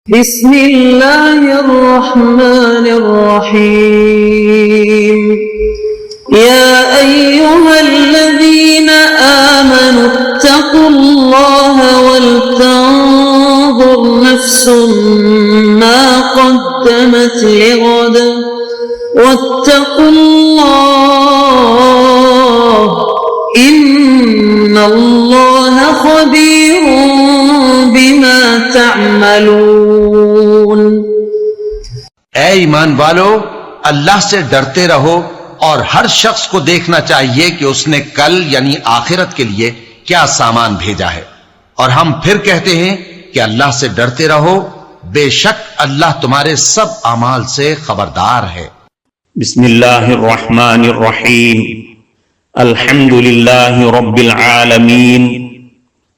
بسم اللہ الرحمن الرحیم یا ایہا الذین آمنوا اتقوا اللہ ولتنظر نفس ما قدمت لغد واتقوا اللہ ان اللہ خبیر بما تعملون۔ اے ایمان والو، اللہ سے ڈرتے رہو اور ہر شخص کو دیکھنا چاہیے کہ اس نے کل یعنی آخرت کے لیے کیا سامان بھیجا ہے، اور ہم پھر کہتے ہیں کہ اللہ سے ڈرتے رہو، بے شک اللہ تمہارے سب اعمال سے خبردار ہے۔ بسم اللہ الرحمن الرحیم، الحمد للہ رب العالمین،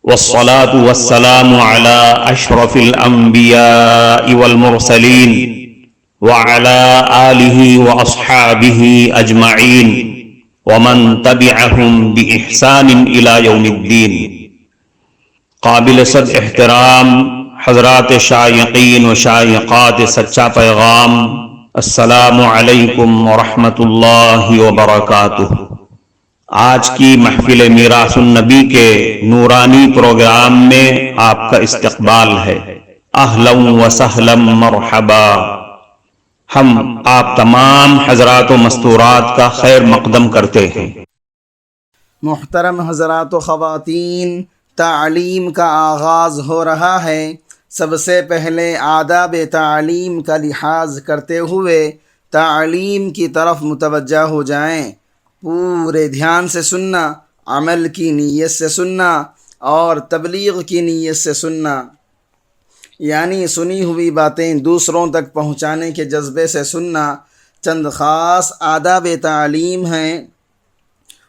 والصلاة والسلام على اشرف الانبیاء والمرسلین وعلى آلہ واصحابہ اجمعین ومن تبعہم بإحسان الى یوم الدین۔ قابل صد احترام حضرات شائقین و شائقات سچا پیغام، السلام علیکم ورحمۃ اللہ وبرکاتہ۔ آج کی محفل میراث النبی کے نورانی پروگرام میں آپ کا استقبال ہے۔ اہلا و سہلا مرحبا۔ ہم آپ تمام حضرات و مستورات کا خیر مقدم کرتے ہیں۔ محترم حضرات و خواتین، تعلیم کا آغاز ہو رہا ہے۔ سب سے پہلے آداب تعلیم کا لحاظ کرتے ہوئے تعلیم کی طرف متوجہ ہو جائیں۔ پورے دھیان سے سننا، عمل کی نیت سے سننا اور تبلیغ کی نیت سے سننا، یعنی سنی ہوئی باتیں دوسروں تک پہنچانے کے جذبے سے سننا۔ چند خاص آداب تعلیم ہیں،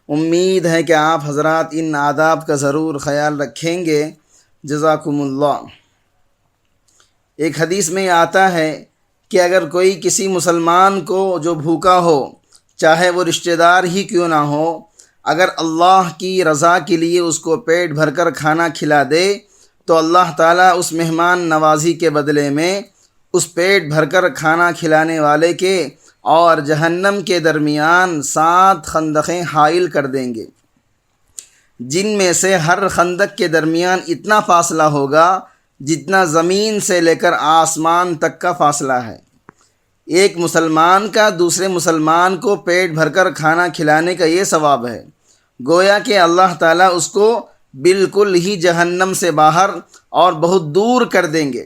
امید ہے کہ آپ حضرات ان آداب کا ضرور خیال رکھیں گے، جزاکم اللہ۔ ایک حدیث میں آتا ہے کہ اگر کوئی کسی مسلمان کو جو بھوکا ہو، چاہے وہ رشتہ دار ہی کیوں نہ ہو، اگر اللہ کی رضا کے لیے اس کو پیٹ بھر کر کھانا کھلا دے تو اللہ تعالیٰ اس مہمان نوازی کے بدلے میں اس پیٹ بھر کر کھانا کھلانے والے کے اور جہنم کے درمیان 7 خندقیں حائل کر دیں گے، جن میں سے ہر خندق کے درمیان اتنا فاصلہ ہوگا جتنا زمین سے لے کر آسمان تک کا فاصلہ ہے۔ ایک مسلمان کا دوسرے مسلمان کو پیٹ بھر کر کھانا کھلانے کا یہ ثواب ہے، گویا کہ اللہ تعالیٰ اس کو بالکل ہی جہنم سے باہر اور بہت دور کر دیں گے۔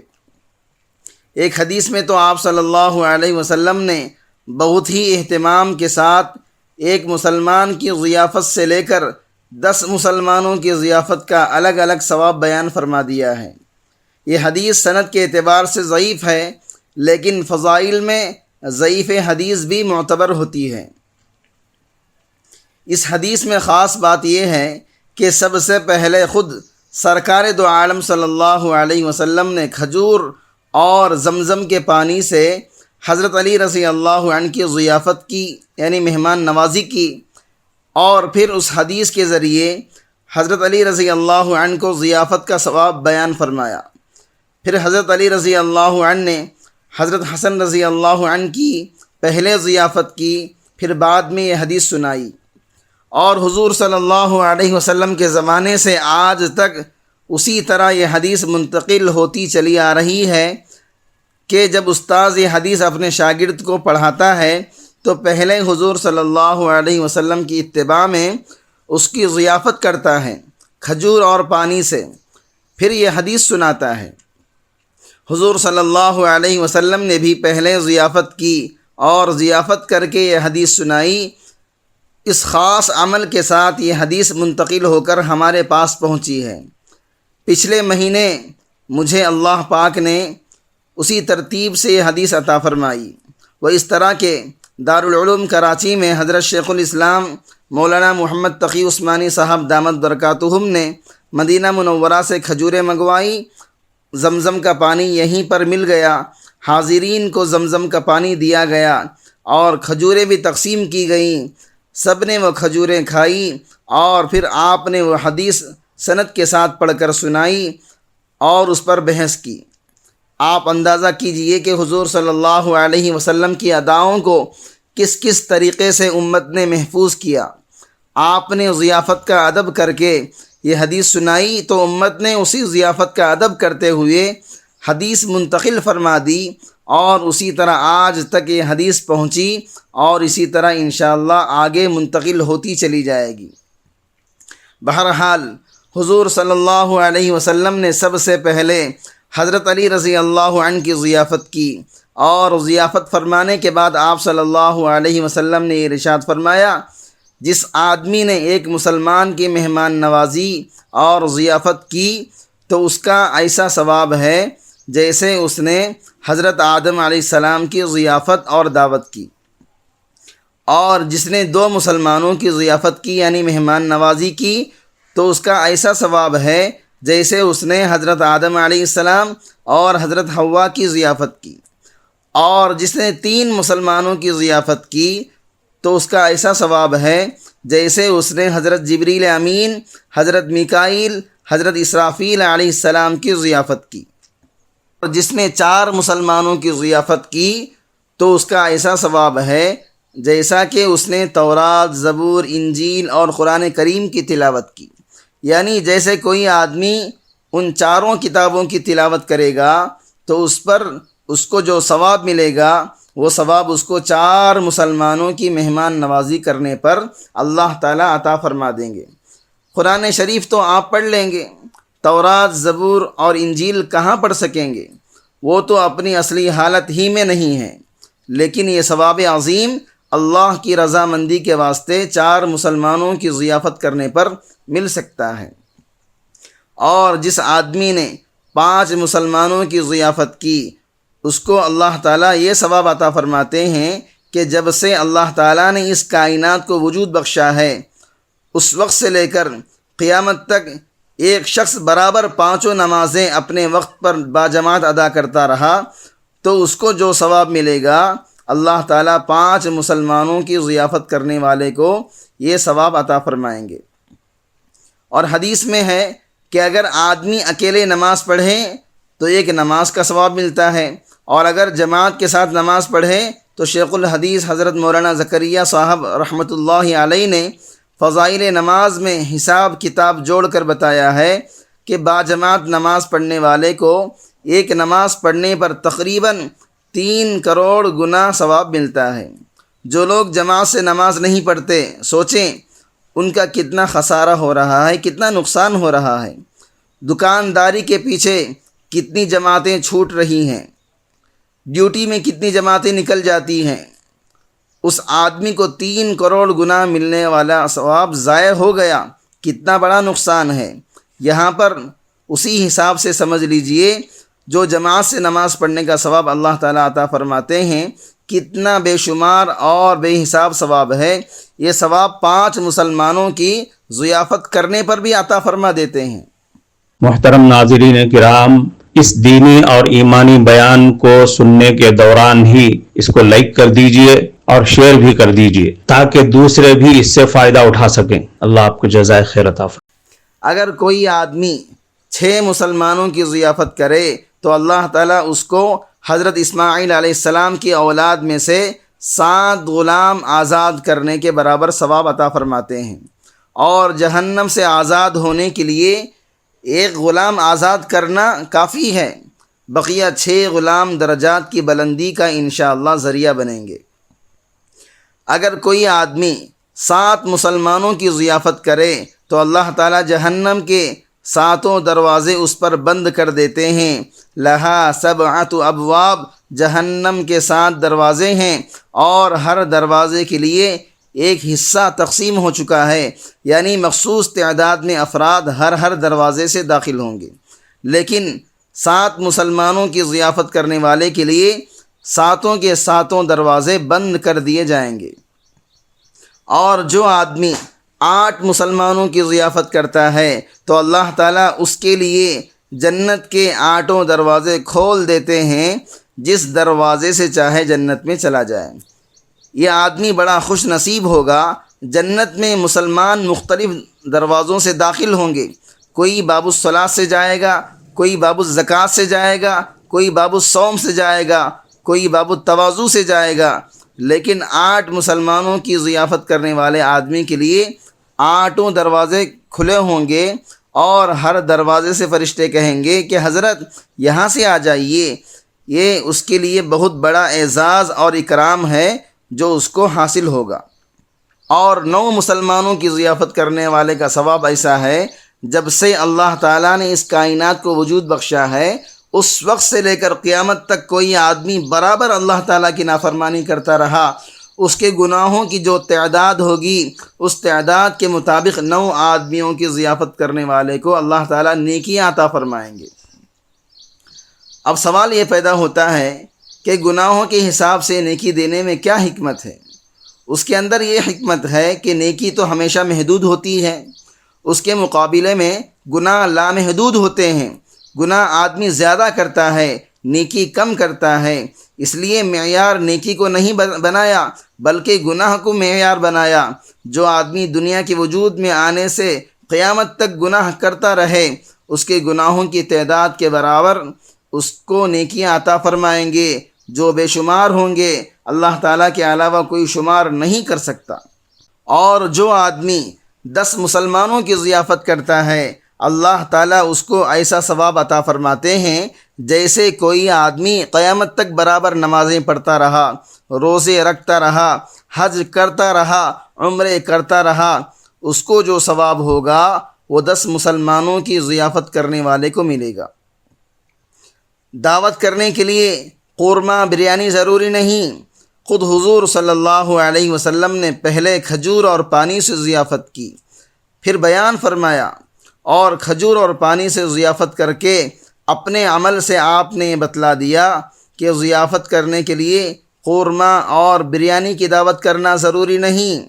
ایک حدیث میں تو آپ صلی اللہ علیہ وسلم نے بہت ہی اہتمام کے ساتھ ایک مسلمان کی ضیافت سے لے کر 10 مسلمانوں کی ضیافت کا الگ الگ ثواب بیان فرما دیا ہے۔ یہ حدیث سند کے اعتبار سے ضعیف ہے، لیکن فضائل میں ضعیف حدیث بھی معتبر ہوتی ہے۔ اس حدیث میں خاص بات یہ ہے کہ سب سے پہلے خود سرکار دو عالم صلی اللہ علیہ وسلم نے کھجور اور زمزم کے پانی سے حضرت علی رضی اللہ عنہ کی ضیافت کی، یعنی مہمان نوازی کی، اور پھر اس حدیث کے ذریعے حضرت علی رضی اللہ عنہ کو ضیافت کا ثواب بیان فرمایا۔ پھر حضرت علی رضی اللہ عنہ نے حضرت حسن رضی اللہ عنہ کی پہلے ضیافت کی، پھر بعد میں یہ حدیث سنائی، اور حضور صلی اللہ علیہ وسلم کے زمانے سے آج تک اسی طرح یہ حدیث منتقل ہوتی چلی آ رہی ہے کہ جب استاذ یہ حدیث اپنے شاگرد کو پڑھاتا ہے تو پہلے حضور صلی اللہ علیہ وسلم کی اتباع میں اس کی ضیافت کرتا ہے کھجور اور پانی سے، پھر یہ حدیث سناتا ہے۔ حضور صلی اللہ علیہ وسلم نے بھی پہلے ضیافت کی اور ضیافت کر کے یہ حدیث سنائی۔ اس خاص عمل کے ساتھ یہ حدیث منتقل ہو کر ہمارے پاس پہنچی ہے۔ پچھلے مہینے مجھے اللہ پاک نے اسی ترتیب سے یہ حدیث عطا فرمائی۔ وہ اس طرح کے دارالعلوم کراچی میں حضرت شیخ الاسلام مولانا محمد تقی عثمانی صاحب دامت برکاتہم نے مدینہ منورہ سے کھجوریں منگوائی، زمزم کا پانی یہیں پر مل گیا، حاضرین کو زمزم کا پانی دیا گیا اور کھجوریں بھی تقسیم کی گئیں، سب نے وہ کھجوریں کھائی، اور پھر آپ نے وہ حدیث سند کے ساتھ پڑھ کر سنائی اور اس پر بحث کی۔ آپ اندازہ کیجئے کہ حضور صلی اللہ علیہ وسلم کی اداؤں کو کس کس طریقے سے امت نے محفوظ کیا۔ آپ نے ضیافت کا ادب کر کے یہ حدیث سنائی تو امت نے اسی ضیافت کا ادب کرتے ہوئے حدیث منتقل فرما دی، اور اسی طرح آج تک یہ حدیث پہنچی اور اسی طرح انشاءاللہ آگے منتقل ہوتی چلی جائے گی۔ بہرحال حضور صلی اللہ علیہ وسلم نے سب سے پہلے حضرت علی رضی اللہ عنہ کی ضیافت کی، اور ضیافت فرمانے کے بعد آپ صلی اللہ علیہ وسلم نے یہ ارشاد فرمایا، جس آدمی نے ایک مسلمان کی مہمان نوازی اور ضیافت کی تو اس کا ایسا ثواب ہے جیسے اس نے حضرت آدم علیہ السلام کی ضیافت اور دعوت کی، اور جس نے دو مسلمانوں کی ضیافت کی یعنی مہمان نوازی کی تو اس کا ایسا ثواب ہے جیسے اس نے حضرت آدم علیہ السلام اور حضرت حوا کی ضیافت کی، اور جس نے 3 مسلمانوں کی ضیافت کی تو اس کا ایسا ثواب ہے جیسے اس نے حضرت جبریل امین، حضرت میکائیل، حضرت اسرافیل علیہ السلام کی ضیافت کی، اور جس نے 4 مسلمانوں کی ضیافت کی تو اس کا ایسا ثواب ہے جیسا کہ اس نے تورات، زبور، انجیل اور قرآن کریم کی تلاوت کی، یعنی جیسے کوئی آدمی ان 4 کتابوں کی تلاوت کرے گا تو اس پر اس کو جو ثواب ملے گا وہ ثواب اس کو 4 مسلمانوں کی مہمان نوازی کرنے پر اللہ تعالیٰ عطا فرما دیں گے۔ قرآن شریف تو آپ پڑھ لیں گے، تورات، زبور اور انجیل کہاں پڑھ سکیں گے، وہ تو اپنی اصلی حالت ہی میں نہیں ہیں، لیکن یہ ثواب عظیم اللہ کی رضامندی کے واسطے 4 مسلمانوں کی ضیافت کرنے پر مل سکتا ہے۔ اور جس آدمی نے 5 مسلمانوں کی ضیافت کی اس کو اللہ تعالیٰ یہ ثواب عطا فرماتے ہیں کہ جب سے اللہ تعالیٰ نے اس کائنات کو وجود بخشا ہے اس وقت سے لے کر قیامت تک ایک شخص برابر 5 نمازیں اپنے وقت پر باجماعت ادا کرتا رہا تو اس کو جو ثواب ملے گا اللہ تعالیٰ 5 مسلمانوں کی ضیافت کرنے والے کو یہ ثواب عطا فرمائیں گے۔ اور حدیث میں ہے کہ اگر آدمی اکیلے نماز پڑھے تو ایک نماز کا ثواب ملتا ہے، اور اگر جماعت کے ساتھ نماز پڑھے تو شیخ الحدیث حضرت مولانا زکریا صاحب رحمۃ اللہ علیہ نے فضائل نماز میں حساب کتاب جوڑ کر بتایا ہے کہ باجماعت نماز پڑھنے والے کو ایک نماز پڑھنے پر تقریباً 3 کروڑ گنا ثواب ملتا ہے۔ جو لوگ جماعت سے نماز نہیں پڑھتے سوچیں ان کا کتنا خسارہ ہو رہا ہے، کتنا نقصان ہو رہا ہے۔ دکانداری کے پیچھے کتنی جماعتیں چھوٹ رہی ہیں، ڈیوٹی میں کتنی جماعتیں نکل جاتی ہیں، اس آدمی کو 3 کروڑ گنا ملنے والا ثواب ضائع ہو گیا، کتنا بڑا نقصان ہے۔ یہاں پر اسی حساب سے سمجھ لیجئے جو جماعت سے نماز پڑھنے کا ثواب اللہ تعالیٰ عطا فرماتے ہیں کتنا بے شمار اور بے حساب ثواب ہے۔ یہ ثواب 5 مسلمانوں کی ضیافت کرنے پر بھی عطا فرما دیتے ہیں۔ محترم ناظرین کرام، اس دینی اور ایمانی بیان کو سننے کے دوران ہی اس کو لائک کر دیجئے اور شیئر بھی کر دیجئے تاکہ دوسرے بھی اس سے فائدہ اٹھا سکیں۔ اللہ آپ کو جزائے خیر عطا فرمائے۔ اگر کوئی آدمی 6 مسلمانوں کی ضیافت کرے تو اللہ تعالیٰ اس کو حضرت اسماعیل علیہ السلام کی اولاد میں سے 7 غلام آزاد کرنے کے برابر ثواب عطا فرماتے ہیں، اور جہنم سے آزاد ہونے کے لیے 1 غلام آزاد کرنا کافی ہے، بقیہ 6 غلام درجات کی بلندی کا انشاءاللہ ذریعہ بنیں گے۔ اگر کوئی آدمی 7 مسلمانوں کی ضیافت کرے تو اللہ تعالیٰ جہنم کے 7 دروازے اس پر بند کر دیتے ہیں۔ لہا 7 ابواب، جہنم کے 7 دروازے ہیں، اور ہر دروازے کے لیے ایک حصہ تقسیم ہو چکا ہے، یعنی مخصوص تعداد میں افراد ہر دروازے سے داخل ہوں گے، لیکن 7 مسلمانوں کی ضیافت کرنے والے کے لیے 7 کے 7 دروازے بند کر دیے جائیں گے۔ اور جو آدمی 8 مسلمانوں کی ضیافت کرتا ہے تو اللہ تعالیٰ اس کے لیے جنت کے 8 دروازے کھول دیتے ہیں، جس دروازے سے چاہے جنت میں چلا جائے۔ یہ آدمی بڑا خوش نصیب ہوگا۔ جنت میں مسلمان مختلف دروازوں سے داخل ہوں گے، کوئی باب الصلاۃ سے جائے گا، کوئی باب الزکوٰۃ سے جائے گا، کوئی باب الصوم سے جائے گا، کوئی باب التواضع سے جائے گا، لیکن 8 مسلمانوں کی ضیافت کرنے والے آدمی کے لیے 8 دروازے کھلے ہوں گے، اور ہر دروازے سے فرشتے کہیں گے کہ حضرت یہاں سے آ جائیے۔ یہ اس کے لیے بہت بڑا اعزاز اور اکرام ہے جو اس کو حاصل ہوگا۔ اور 9 مسلمانوں کی ضیافت کرنے والے کا ثواب ایسا ہے، جب سے اللہ تعالیٰ نے اس کائنات کو وجود بخشا ہے اس وقت سے لے کر قیامت تک کوئی آدمی برابر اللہ تعالیٰ کی نافرمانی کرتا رہا، اس کے گناہوں کی جو تعداد ہوگی اس تعداد کے مطابق 9 آدمیوں کی ضیافت کرنے والے کو اللہ تعالیٰ نیکیاں عطا فرمائیں گے۔ اب سوال یہ پیدا ہوتا ہے کہ گناہوں کے حساب سے نیکی دینے میں کیا حکمت ہے؟ اس کے اندر یہ حکمت ہے کہ نیکی تو ہمیشہ محدود ہوتی ہے، اس کے مقابلے میں گناہ لامحدود ہوتے ہیں۔ گناہ آدمی زیادہ کرتا ہے، نیکی کم کرتا ہے، اس لیے معیار نیکی کو نہیں بنایا بلکہ گناہ کو معیار بنایا۔ جو آدمی دنیا کے وجود میں آنے سے قیامت تک گناہ کرتا رہے، اس کے گناہوں کی تعداد کے برابر اس کو نیکیاں عطا فرمائیں گے جو بے شمار ہوں گے، اللہ تعالیٰ کے علاوہ کوئی شمار نہیں کر سکتا۔ اور جو آدمی 10 مسلمانوں کی ضیافت کرتا ہے، اللہ تعالیٰ اس کو ایسا ثواب عطا فرماتے ہیں جیسے کوئی آدمی قیامت تک برابر نمازیں پڑھتا رہا، روزے رکھتا رہا، حج کرتا رہا، عمرے کرتا رہا، اس کو جو ثواب ہوگا وہ 10 مسلمانوں کی ضیافت کرنے والے کو ملے گا۔ دعوت کرنے کے لیے قورمہ بریانی ضروری نہیں، خود حضور صلی اللہ علیہ وسلم نے پہلے کھجور اور پانی سے ضیافت کی، پھر بیان فرمایا، اور کھجور اور پانی سے ضیافت کر کے اپنے عمل سے آپ نے بتلا دیا کہ ضیافت کرنے کے لیے قورمہ اور بریانی کی دعوت کرنا ضروری نہیں،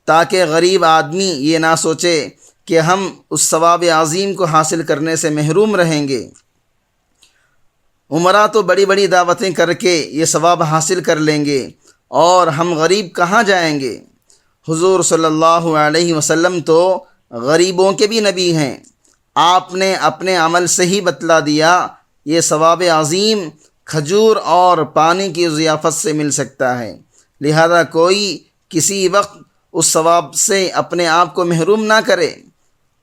تاکہ غریب آدمی یہ نہ سوچے کہ ہم اس ثواب عظیم کو حاصل کرنے سے محروم رہیں گے۔ عمرہ تو بڑی بڑی دعوتیں کر کے یہ ثواب حاصل کر لیں گے، اور ہم غریب کہاں جائیں گے؟ حضور صلی اللہ علیہ وسلم تو غریبوں کے بھی نبی ہیں، آپ نے اپنے عمل سے ہی بتلا دیا یہ ثواب عظیم کھجور اور پانی کی ضیافت سے مل سکتا ہے، لہذا کوئی کسی وقت اس ثواب سے اپنے آپ کو محروم نہ کرے،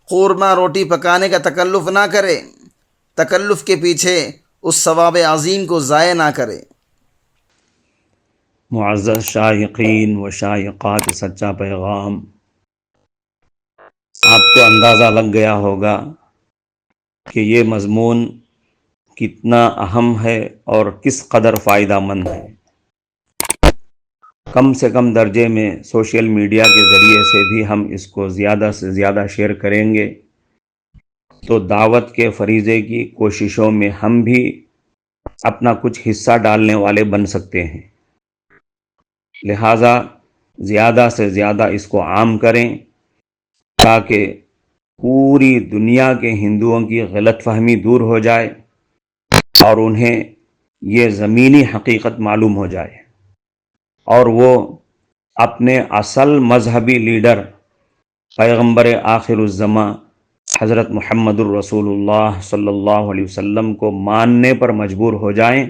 قورمہ روٹی پکانے کا تکلف نہ کرے، تکلف کے پیچھے اس ثواب عظیم کو ضائع نہ کرے۔ معزز شائقین و شائقات سچا پیغام، آپ کو اندازہ لگ گیا ہوگا کہ یہ مضمون کتنا اہم ہے اور کس قدر فائدہ مند ہے۔ کم سے کم درجے میں سوشل میڈیا کے ذریعے سے بھی ہم اس کو زیادہ سے زیادہ شیئر کریں گے تو دعوت کے فریضے کی کوششوں میں ہم بھی اپنا کچھ حصہ ڈالنے والے بن سکتے ہیں، لہٰذا زیادہ سے زیادہ اس کو عام کریں تاکہ پوری دنیا کے ہندوؤں کی غلط فہمی دور ہو جائے اور انہیں یہ زمینی حقیقت معلوم ہو جائے، اور وہ اپنے اصل مذہبی لیڈر پیغمبر آخر الزماں حضرت محمد الرسول اللہ صلی اللہ علیہ وسلم کو ماننے پر مجبور ہو جائیں،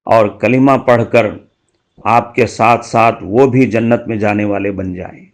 اور کلمہ پڑھ کر آپ کے ساتھ ساتھ وہ بھی جنت میں جانے والے بن جائیں۔